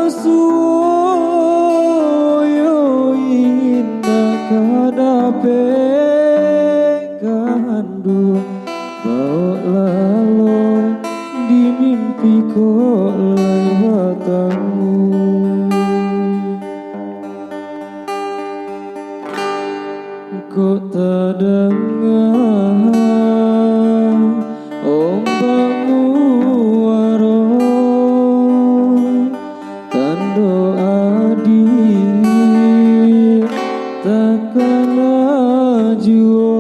suoyo indah kadape kandu bau lalo di mimpiku lewatamu. Kok tak dengar ombakmu waron tando adik takkan ajuo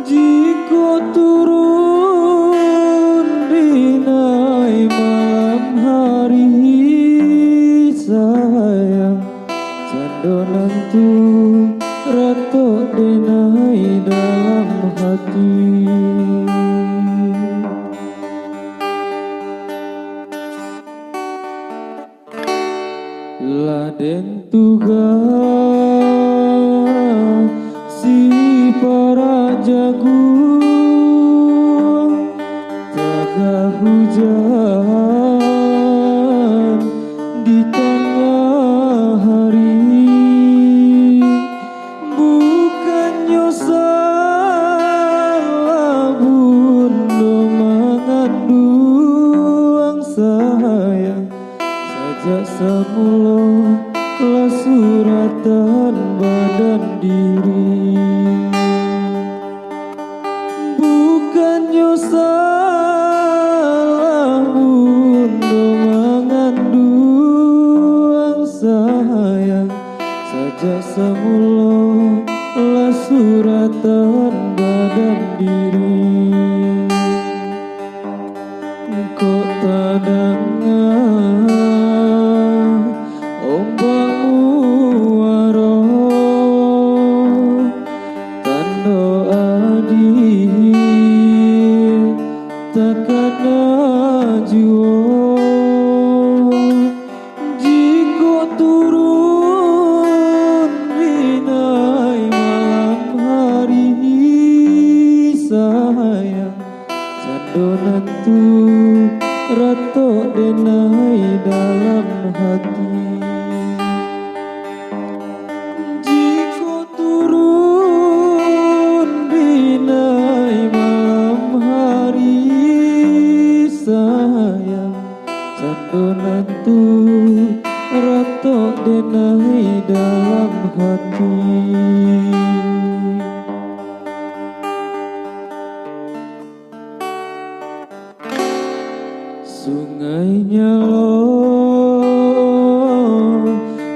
jika turun dinai malam hari sayang cando nantu rato denai dalam hati. Laden tugas si para jagung jaga hujan di tengah hari bukannya salah bundo mengandung sayang sajak semula lah suratan badan diri bukannya salah bundo mengandung sayang sajak semula lah suratan badan diri. Kok tak dengar ombakmu waron tando adik takkan ajuo jika turun dinai malam hari sayang cando nantu rato denai dalam hati. Jika turun dinai malam hari sayang cando nantu rato denai dalam hati. Sungainya lo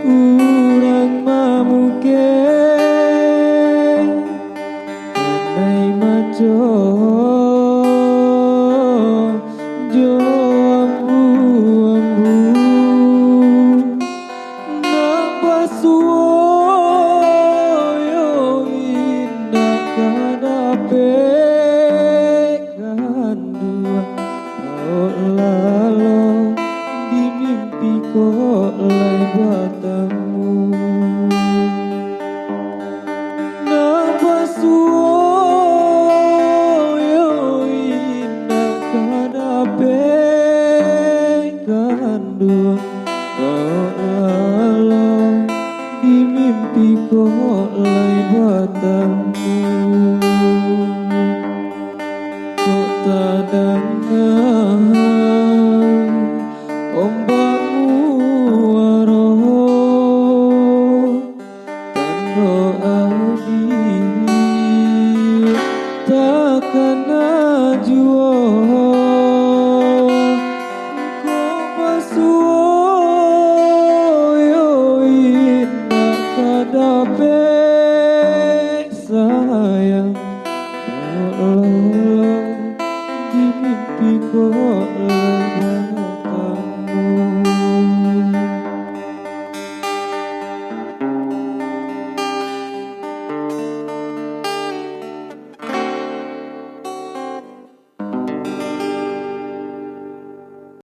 urang mamuke kanai maco jo ambu napa suoyo indah kadape kandua lalo di mimpi kok lewatamu.